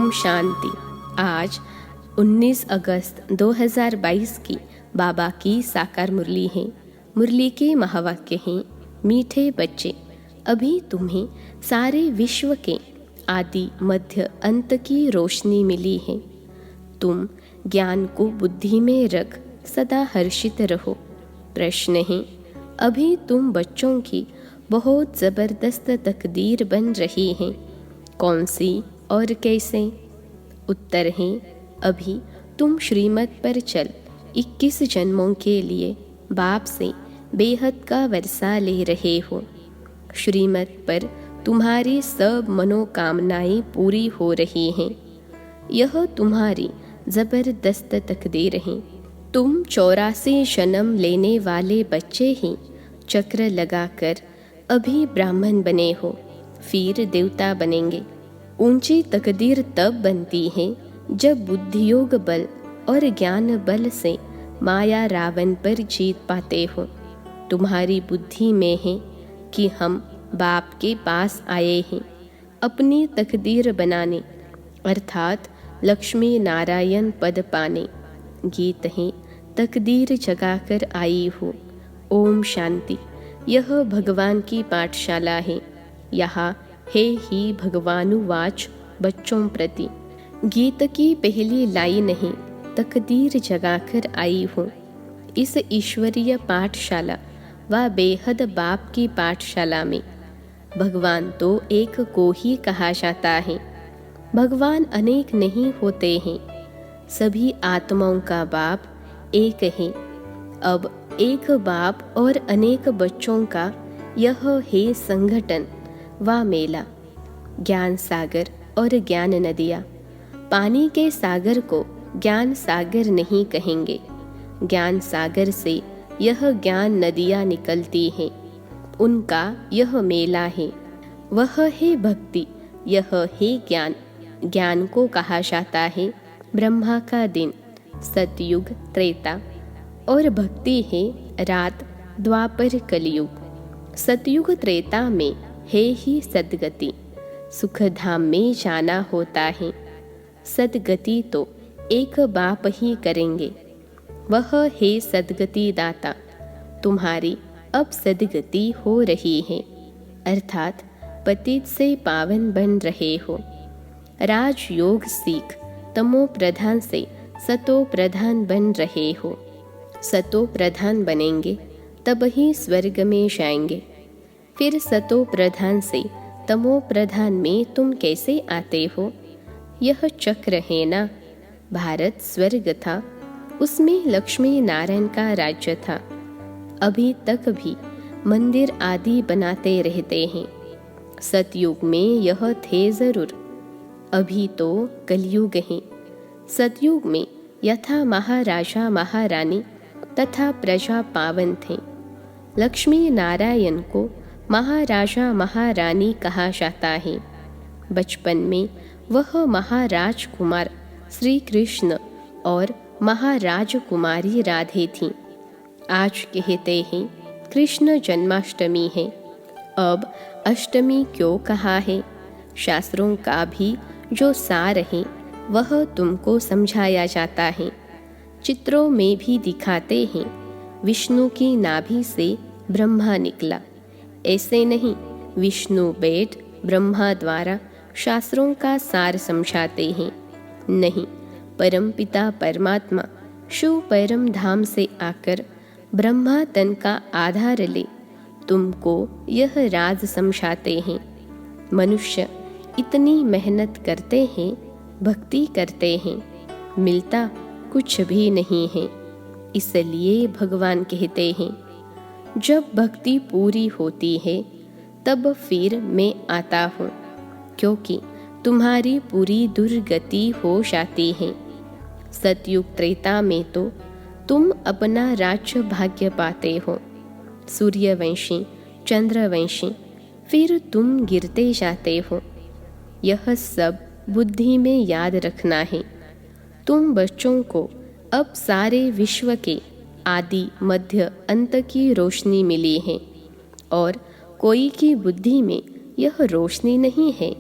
ओम शांति। आज 19 अगस्त 2022 की बाबा की साकार मुरली है। मुरली के महावाक्य हैं, मीठे बच्चे, अभी तुम्हें सारे विश्व के आदि मध्य अंत की रोशनी मिली है। तुम ज्ञान को बुद्धि में रख सदा हर्षित रहो। प्रश्न है, अभी तुम बच्चों की बहुत ज़बरदस्त तकदीर बन रही हैं, कौन सी और कैसे? उत्तर है, अभी तुम श्रीमत पर चल 21 जन्मों के लिए बाप से बेहद का वर्षा ले रहे हो। श्रीमत पर तुम्हारी सब मनोकामनाएं पूरी हो रही हैं। यह तुम्हारी ज़बरदस्त तकदीर है। तुम 84 जन्म लेने वाले बच्चे ही चक्र लगाकर अभी ब्राह्मण बने हो, फिर देवता बनेंगे। ऊंची तकदीर तब बनती है जब बुद्धियोग बल और ज्ञान बल से माया रावण पर जीत पाते हो। तुम्हारी बुद्धि में है कि हम बाप के पास आए हैं अपनी तकदीर बनाने, अर्थात लक्ष्मी नारायण पद पाने। गीत है, तकदीर जगाकर आई हो। ओम शांति। यह भगवान की पाठशाला है। यहाँ हे ही भगवानुवाच बच्चों प्रति। गीत की पहली लाइन है, तकदीर जगाकर आई हूँ। इस ईश्वरीय पाठशाला व बेहद बाप की पाठशाला में भगवान तो एक को ही कहा जाता है। भगवान अनेक नहीं होते हैं। सभी आत्माओं का बाप एक है। अब एक बाप और अनेक बच्चों का यह है संगठन व मेला। ज्ञान सागर और ज्ञान नदियाँ। पानी के सागर को ज्ञान सागर नहीं कहेंगे। ज्ञान सागर से यह ज्ञान नदियाँ निकलती हैं, उनका यह मेला है। वह है भक्ति, यह है ज्ञान। ज्ञान को कहा जाता है ब्रह्मा का दिन, सतयुग त्रेता, और भक्ति है रात द्वापर कलयुग। सतयुग त्रेता में है ही सद्गति, सुख धाम में जाना होता है। सद्गति तो एक बाप ही करेंगे, वह है सद्गति दाता। तुम्हारी अब सद्गति हो रही है, अर्थात पतित से पावन बन रहे हो। राजयोग सीख तमो प्रधान से सतो प्रधान बन रहे हो। सतो प्रधान बनेंगे तब ही स्वर्ग में जाएंगे। फिर सतो प्रधान से तमो प्रधान में तुम कैसे आते हो? यह चक्र है ना। भारत स्वर्ग था, उसमें लक्ष्मी नारायण का राज्य था। अभी तक भी मंदिर आदि बनाते रहते हैं। सतयुग में यह थे जरूर, अभी तो कलयुग है। सतयुग में यथा महाराजा महारानी तथा प्रजा पावन थे। लक्ष्मी नारायण को महाराजा महारानी कहा जाता है। बचपन में वह महाराज कुमार श्री कृष्ण और महाराज कुमारी राधे थीं। आज कहते हैं कृष्ण जन्माष्टमी है। अब अष्टमी क्यों कहा है? शास्त्रों का भी जो सार है वह तुमको समझाया जाता है। चित्रों में भी दिखाते हैं विष्णु की नाभि से ब्रह्मा निकला। ऐसे नहीं, विष्णु बैठ ब्रह्मा द्वारा शास्त्रों का सार समझाते हैं। नहीं, परमपिता परमात्मा शिव परम धाम से आकर ब्रह्मा तन का आधार ले तुमको यह राज समझाते हैं। मनुष्य इतनी मेहनत करते हैं, भक्ति करते हैं, मिलता कुछ भी नहीं है। इसलिए भगवान कहते हैं, जब भक्ति पूरी होती है तब फिर मैं आता हूँ, क्योंकि तुम्हारी पूरी दुर्गति हो जाती है। सतयुग त्रेता में तो तुम अपना राज्य भाग्य पाते हो, सूर्यवंशी चंद्रवंशी, फिर तुम गिरते जाते हो। यह सब बुद्धि में याद रखना है। तुम बच्चों को अब सारे विश्व के आदि मध्य अंत की रोशनी मिली है, और कोई की बुद्धि में यह रोशनी नहीं है।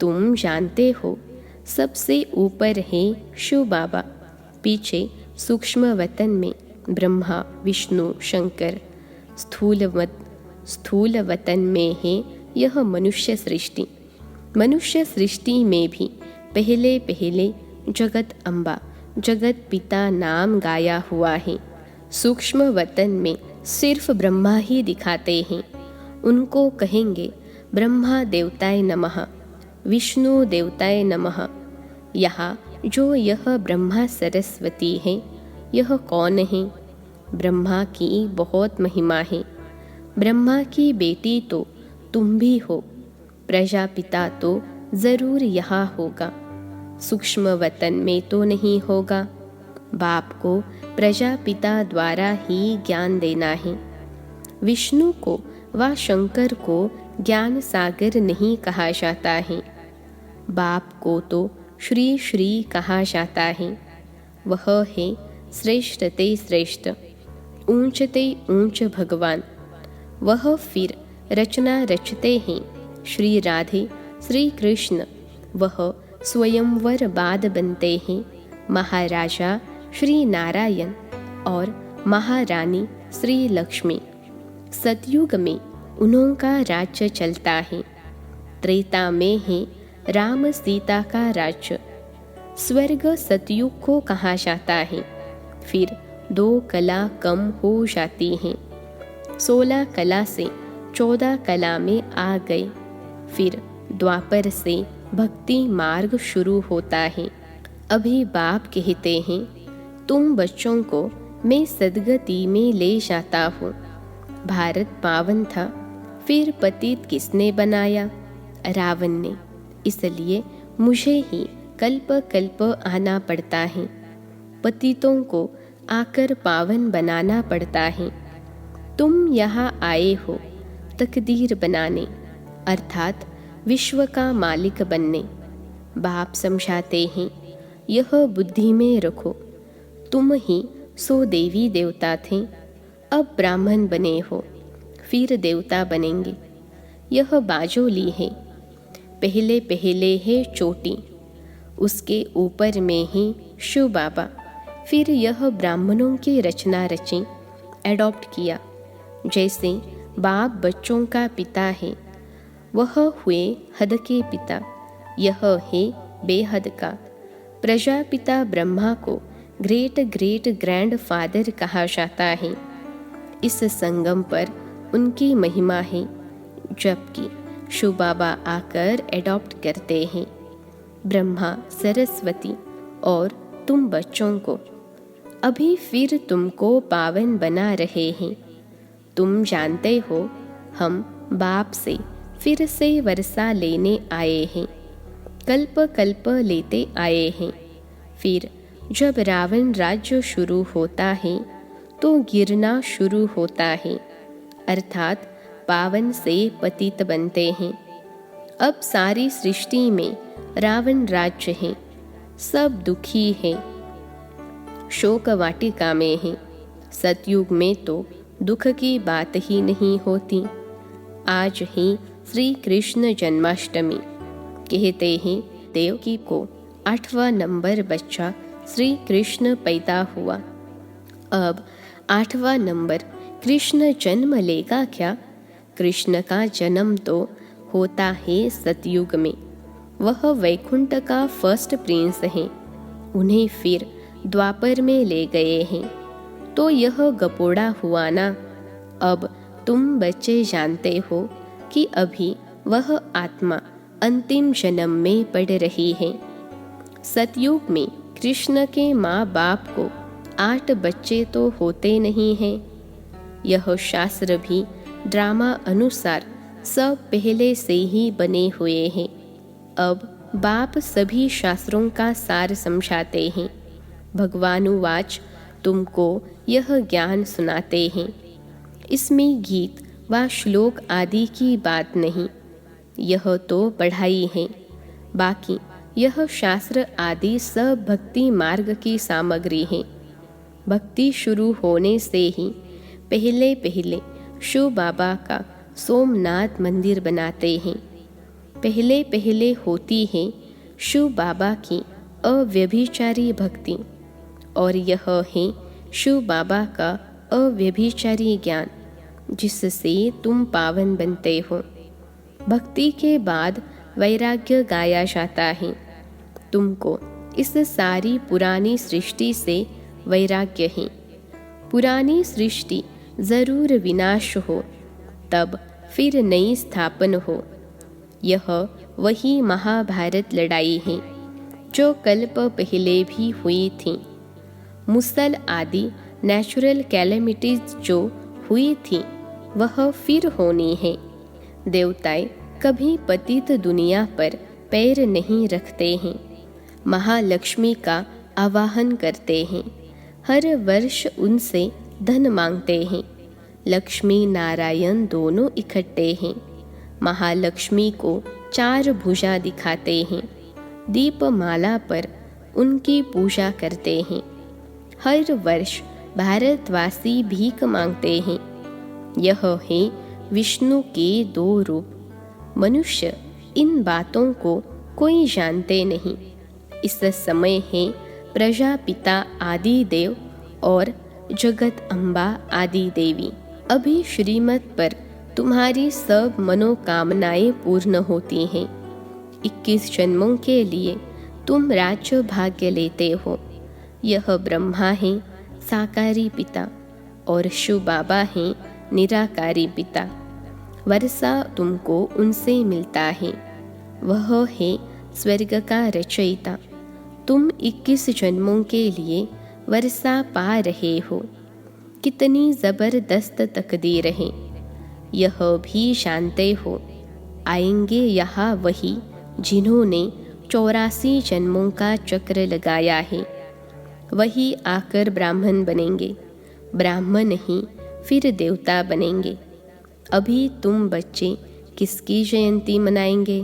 तुम जानते हो सबसे ऊपर है शिव बाबा, पीछे सूक्ष्म वतन में ब्रह्मा विष्णु शंकर, स्थूल वतन में है यह मनुष्य सृष्टि। मनुष्य सृष्टि में भी पहले पहले जगत अम्बा जगत पिता नाम गाया हुआ है। सूक्ष्म वतन में सिर्फ ब्रह्मा ही दिखाते हैं। उनको कहेंगे ब्रह्मा देवताय नमः, विष्णु देवताय नमः। यहाँ जो यह ब्रह्मा सरस्वती है, यह कौन है? ब्रह्मा की बहुत महिमा है। ब्रह्मा की बेटी तो तुम भी हो, प्रजापिता तो जरूर यहाँ होगा, सूक्ष्म वतन में तो नहीं होगा। बाप को प्रजापिता द्वारा ही ज्ञान देना है। विष्णु को व शंकर को ज्ञान सागर नहीं कहा जाता है। बाप को तो श्री श्री कहा जाता है। वह है श्रेष्ठ ते श्रेष्ठ, ऊंच ते ऊंच भगवान। वह फिर रचना रचते हैं श्री राधे श्री कृष्ण। वह स्वयंवर बाद बनते हैं महाराजा श्री नारायण और महारानी श्री लक्ष्मी। सतयुग में उन्होंका राज्य चलता है। त्रेता में है राम सीता का राज्य। स्वर्ग सतयुग को कहा जाता है। फिर 2 कला कम हो जाती हैं। 16 कला से 14 कला में आ गए। फिर द्वापर से भक्ति मार्ग शुरू होता है। अभी बाप कहते हैं तुम बच्चों को मैं सदगति में ले जाता हूँ। भारत पावन था, फिर पतित किसने बनाया? रावण ने। इसलिए मुझे ही कल्प कल्प आना पड़ता है। पतितों को आकर पावन बनाना पड़ता है। तुम यहाँ आए हो तकदीर बनाने, अर्थात विश्व का मालिक बनने। बाप समझाते हैं यह बुद्धि में रखो, तुम ही सो देवी देवता थे, अब ब्राह्मण बने हो, फिर देवता बनेंगे। यह बाजोली है। पहले पहले है चोटी, उसके ऊपर में ही शिव बाबा। फिर यह ब्राह्मणों की रचना रची, एडॉप्ट किया। जैसे बाप बच्चों का पिता है, वह हुए हद के पिता, यह है बेहद का। प्रजापिता ब्रह्मा को ग्रेट ग्रेट ग्रैंड फादर कहा जाता है। इस संगम पर उनकी महिमा है, जबकि शिव बाबा आकर एडॉप्ट करते हैं ब्रह्मा सरस्वती और तुम बच्चों को। अभी फिर तुमको पावन बना रहे हैं। तुम जानते हो हम बाप से फिर से वर्षा लेने आए हैं, कल्प कल्प लेते आए हैं। फिर जब रावण राज्य शुरू होता है तो गिरना शुरू होता है, अर्थात पावन से पतित बनते हैं। अब सारी सृष्टि में रावण राज्य है, सब दुखी है, शोक वाटिका में है। सतयुग में तो दुख की बात ही नहीं होती। आज ही श्री कृष्ण जन्माष्टमी। कहते हैं देवकी को 8वां नंबर बच्चा श्री कृष्ण पैदा हुआ। अब 8वां नंबर कृष्ण जन्म लेगा क्या? कृष्ण का जन्म तो होता है सतयुग में। वह वैकुंठ का फर्स्ट प्रिंस है। उन्हें फिर द्वापर में ले गए हैं, तो यह गपोड़ा हुआ ना। अब तुम बच्चे जानते हो कि अभी वह आत्मा अंतिम जन्म में पड़ रही है। सतयुग में कृष्ण के माँ बाप को 8 बच्चे तो होते नहीं हैं। यह शास्त्र भी ड्रामा अनुसार सब पहले से ही बने हुए हैं। अब बाप सभी शास्त्रों का सार समझाते हैं। भगवानुवाच तुमको यह ज्ञान सुनाते हैं। इसमें गीत व श्लोक आदि की बात नहीं, यह तो पढ़ाई है। बाकी यह शास्त्र आदि सब भक्ति मार्ग की सामग्री है। भक्ति शुरू होने से ही पहले पहले शिव बाबा का सोमनाथ मंदिर बनाते हैं। पहले पहले होती है शिव बाबा की अव्यभिचारी भक्ति और यह है शिव बाबा का अव्यभिचारी ज्ञान जिससे तुम पावन बनते हो। भक्ति के बाद वैराग्य गाया जाता है। तुमको इस सारी पुरानी सृष्टि से वैराग्य है। पुरानी सृष्टि जरूर विनाश हो, तब फिर नई स्थापन हो। यह वही महाभारत लड़ाई है जो कल्प पहले भी हुई थी। मुसल आदि नेचुरल कैलेमिटीज जो हुई थी वह फिर होनी है। देवताएं कभी पतित दुनिया पर पैर नहीं रखते हैं। महालक्ष्मी का आवाहन करते हैं। हर वर्ष उनसे धन मांगते हैं। लक्ष्मी नारायण दोनों इकट्ठे हैं। महालक्ष्मी को 4 भुजा दिखाते हैं। दीपमाला पर उनकी पूजा करते हैं। हर वर्ष भारतवासी भीख मांगते हैं। यह है विष्णु के 2 रूप। मनुष्य इन बातों को कोई जानते नहीं। इस समय है प्रजापिता आदि देव और जगत अम्बा आदि देवी। अभी श्रीमत पर तुम्हारी सब मनोकामनाएं पूर्ण होती हैं। 21 जन्मों के लिए तुम राज्य भाग्य लेते हो। यह ब्रह्मा है साकारी पिता और शिव बाबा हैं निराकारी पिता। वर्षा तुमको उनसे मिलता है। वह है स्वर्ग का रचयिता। तुम 21 जन्मों के लिए वर्षा पा रहे हो। कितनी जबरदस्त तकदीर है। यह भी जानते हो आएंगे यहाँ वही जिन्होंने 84 जन्मों का चक्र लगाया है। वही आकर ब्राह्मण बनेंगे। ब्राह्मण ही फिर देवता बनेंगे। अभी तुम बच्चे किसकी जयंती मनाएंगे?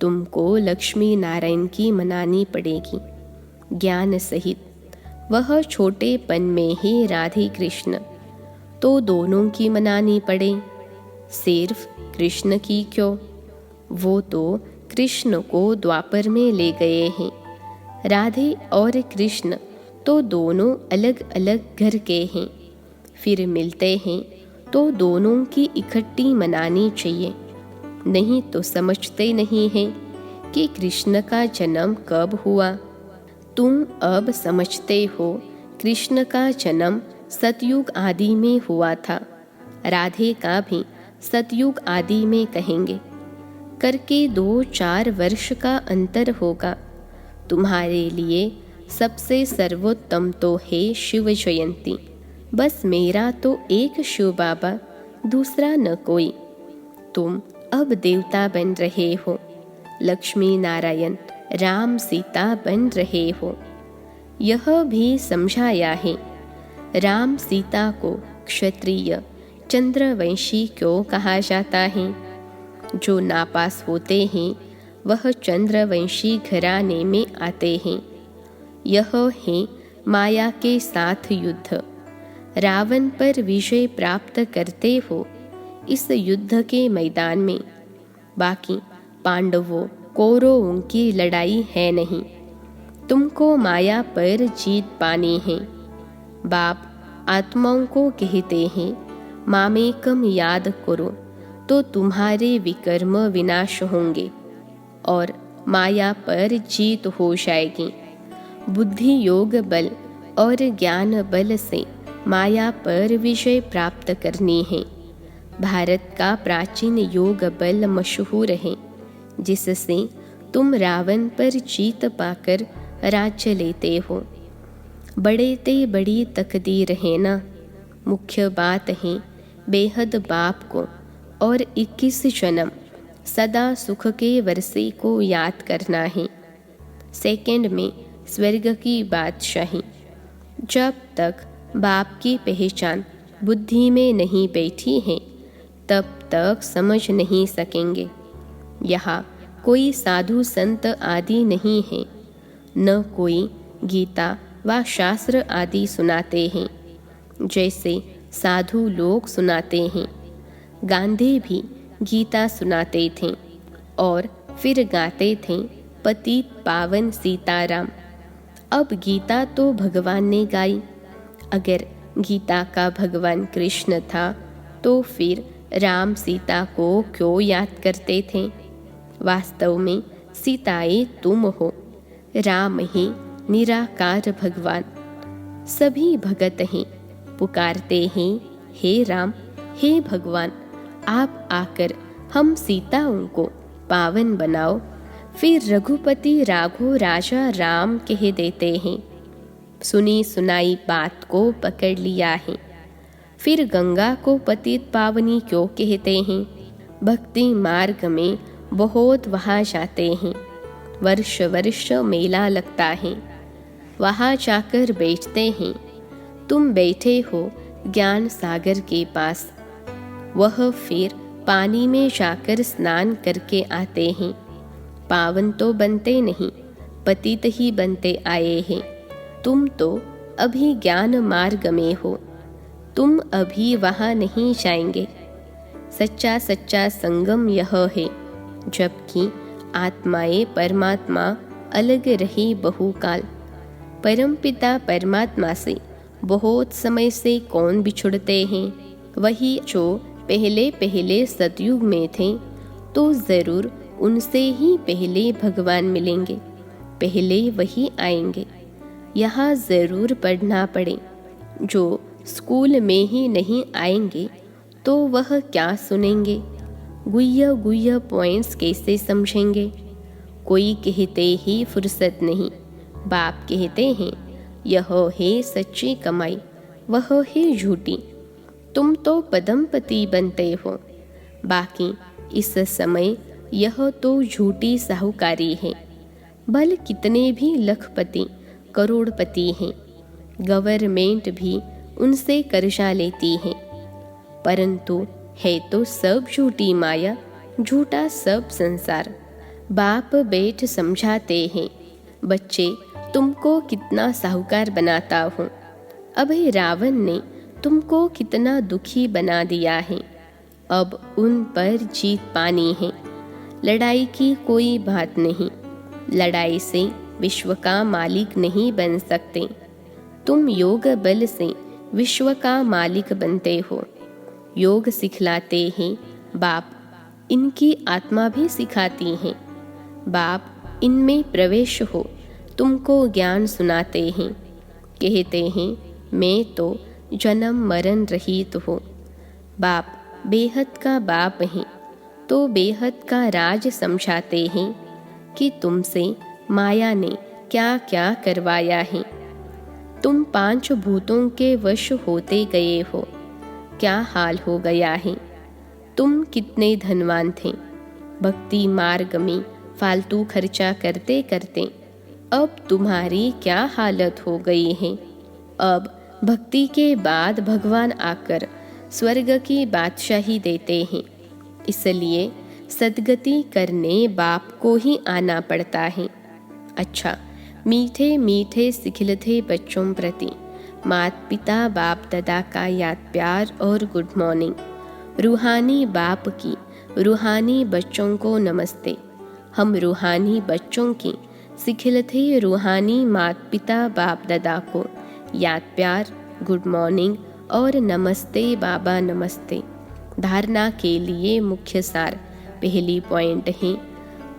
तुमको लक्ष्मी नारायण की मनानी पड़ेगी ज्ञान सहित। वह छोटेपन में ही राधे कृष्ण, तो दोनों की मनानी पड़े। सिर्फ कृष्ण की क्यों? वो तो कृष्ण को द्वापर में ले गए हैं। राधे और कृष्ण तो दोनों अलग अलग घर के हैं। फिर मिलते हैं तो दोनों की इकट्ठी मनानी चाहिए। नहीं तो समझते नहीं हैं कि कृष्ण का जन्म कब हुआ। तुम अब समझते हो कृष्ण का जन्म सतयुग आदि में हुआ था। राधे का भी सतयुग आदि में कहेंगे। करके 2-4 वर्ष का अंतर होगा। तुम्हारे लिए सबसे सर्वोत्तम तो है शिव जयंती। बस मेरा तो एक शिव बाबा, दूसरा न कोई। तुम अब देवता बन रहे हो। लक्ष्मी नारायण राम सीता बन रहे हो। यह भी समझाया है। राम सीता को क्षत्रिय चंद्रवंशी क्यों कहा जाता है? जो नापास होते हैं वह चंद्रवंशी घराने में आते हैं। यह है माया के साथ युद्ध। रावण पर विजय प्राप्त करते हो इस युद्ध के मैदान में। बाकी पांडवों कौरवों की लड़ाई है नहीं। तुमको माया पर जीत पानी है। बाप आत्माओं को कहते हैं मामेकम याद करो तो तुम्हारे विकर्म विनाश होंगे और माया पर जीत हो जाएगी। बुद्धि योग बल और ज्ञान बल से माया पर विजय प्राप्त करनी है। भारत का प्राचीन योग बल मशहूर है जिससे तुम रावण पर जीत पाकर राज्य लेते हो। बड़े ते बड़ी तकदीर है ना। मुख्य बात है बेहद बाप को और 21 जन्म सदा सुख के वर्षे को याद करना है। सेकंड में स्वर्ग की बादशाही। जब तक बाप की पहचान बुद्धि में नहीं बैठी है तब तक समझ नहीं सकेंगे। यहाँ कोई साधु संत आदि नहीं है, न कोई गीता व शास्त्र आदि सुनाते हैं जैसे साधु लोग सुनाते हैं। गांधी भी गीता सुनाते थे और फिर गाते थे पतित पावन सीताराम। अब गीता तो भगवान ने गाई। अगर गीता का भगवान कृष्ण था तो फिर राम सीता को क्यों याद करते थे? वास्तव में सीताएं तुम हो, राम ही निराकार भगवान। सभी भगत हैं, पुकारते हैं हे राम हे भगवान। आप आकर हम सीताओं को पावन बनाओ। फिर रघुपति राघो राजा राम कह देते हैं। सुनी सुनाई बात को पकड़ लिया है। फिर गंगा को पतित पावनी क्यों कहते हैं? भक्ति मार्ग में बहुत वहाँ जाते हैं। वर्ष वर्ष मेला लगता है, वहाँ जाकर बैठते हैं। तुम बैठे हो ज्ञान सागर के पास, वह फिर पानी में जाकर स्नान करके आते हैं। पावन तो बनते नहीं, पतित ही बनते आए हैं। तुम तो अभी ज्ञान मार्ग में हो, तुम अभी वहाँ नहीं जाएंगे। सच्चा सच्चा संगम यह है, जबकि आत्माएं परमात्मा अलग रही बहुकाल। परमपिता परमात्मा से बहुत समय से कौन बिछुड़ते हैं? वही जो पहले पहले सतयुग में थे, तो ज़रूर उनसे ही पहले भगवान मिलेंगे, पहले वही आएंगे। यहाँ ज़रूर पढ़ना पड़े। जो स्कूल में ही नहीं आएंगे तो वह क्या सुनेंगे? गुह्य गुह्य पॉइंट्स कैसे समझेंगे? कोई कहते ही फुर्सत नहीं, बाप कहते हैं यह है सच्ची कमाई, वह है झूठी। तुम तो पदमपति बनते हो, बाकी इस समय यह तो झूठी साहूकारी है। भल कितने भी लखपति करोड़पति हैं, गवर्नमेंट भी उनसे कर्जा लेती है, परंतु है तो सब झूठी माया, झूठा सब संसार। बाप बैठ समझाते हैं, बच्चे तुमको कितना साहूकार बनाता हूँ। अभी रावण ने तुमको कितना दुखी बना दिया है, अब उन पर जीत पानी है। लड़ाई की कोई बात नहीं, लड़ाई से विश्व का मालिक नहीं बन सकते। तुम योग बल से विश्व का मालिक बनते हो। योग सिखलाते हैं बाप, इनकी आत्मा भी सिखाती हैं। बाप इनमें प्रवेश हो, तुमको ज्ञान सुनाते हैं। कहते हैं मैं तो जन्म मरण रहित हो। बाप बेहद का बाप हैं, तो बेहद का राज समझाते हैं कि तुमसे माया ने क्या क्या करवाया है। तुम 5 भूतों के वश होते गए हो, क्या हाल हो गया है। तुम कितने धनवान थे, भक्ति मार्ग में फालतू खर्चा करते करते अब तुम्हारी क्या हालत हो गई है। अब भक्ति के बाद भगवान आकर स्वर्ग की बादशाही देते हैं, इसलिए सद्गति करने बाप को ही आना पड़ता है। अच्छा, मीठे मीठे सिखिलते बच्चों प्रति माता पिता बाप दादा का याद प्यार और गुड मॉर्निंग। रूहानी बाप की रूहानी बच्चों को नमस्ते। हम रूहानी बच्चों की सिखिलते रूहानी माता पिता बाप दादा को याद प्यार, गुड मॉर्निंग और नमस्ते बाबा नमस्ते। धारणा के लिए मुख्य सार पहली पॉइंट है,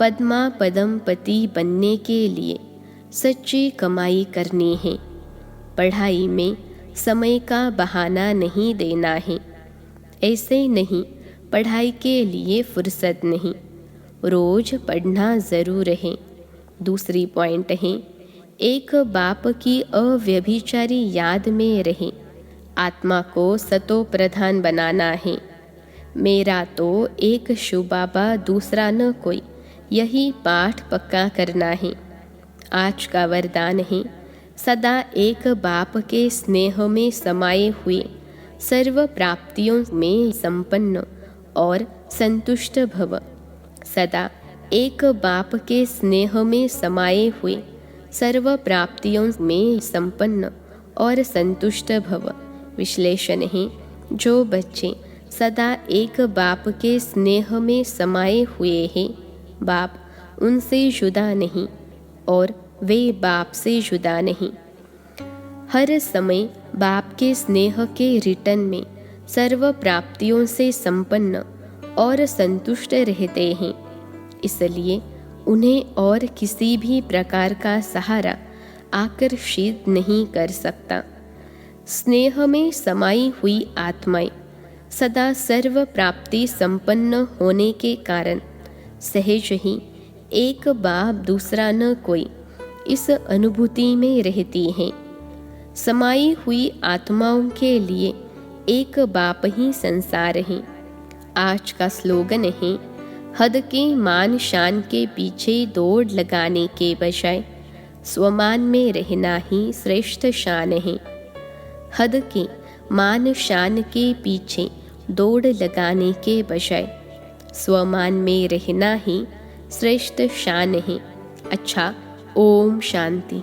पद्मा पदमपति बनने के लिए सच्ची कमाई करनी है। पढ़ाई में समय का बहाना नहीं देना है। ऐसे नहीं पढ़ाई के लिए फुर्सत नहीं, रोज पढ़ना ज़रूर है। दूसरी पॉइंट है, एक बाप की अव्यभिचारी याद में रहे। आत्मा को सतो प्रधान बनाना है। मेरा तो एक शिव बाबा दूसरा न कोई, यही पाठ पक्का करना है। आज का वरदान है, सदा एक बाप के स्नेह में समाये हुए सर्व प्राप्तियों में संपन्न और संतुष्ट भव। सदा एक बाप के स्नेह में समाये हुए सर्व प्राप्तियों में संपन्न और संतुष्ट भव। विश्लेषण है, जो बच्चे सदा एक बाप के स्नेह में समाये हुए हैं, बाप उनसे जुदा नहीं और वे बाप से जुदा नहीं। हर समय बाप के स्नेह के रिटर्न में सर्व प्राप्तियों से संपन्न और संतुष्ट रहते हैं। इसलिए उन्हें और किसी भी प्रकार का सहारा आकर्षित नहीं कर सकता। स्नेह में समाई हुई आत्माएं सदा सर्व प्राप्ति संपन्न होने के कारण सहज ही एक बाप दूसरा न कोई इस अनुभूति में रहती हैं। समाई हुई आत्माओं के लिए एक बाप ही संसार है। आज का स्लोगन है, हद के मान शान के पीछे दौड़ लगाने के बजाय स्वमान में रहना ही श्रेष्ठ शान है। हद के मान शान के पीछे दौड़ लगाने के बजाय स्वमान में रहना ही श्रेष्ठ शान है। अच्छा, ओम शांति।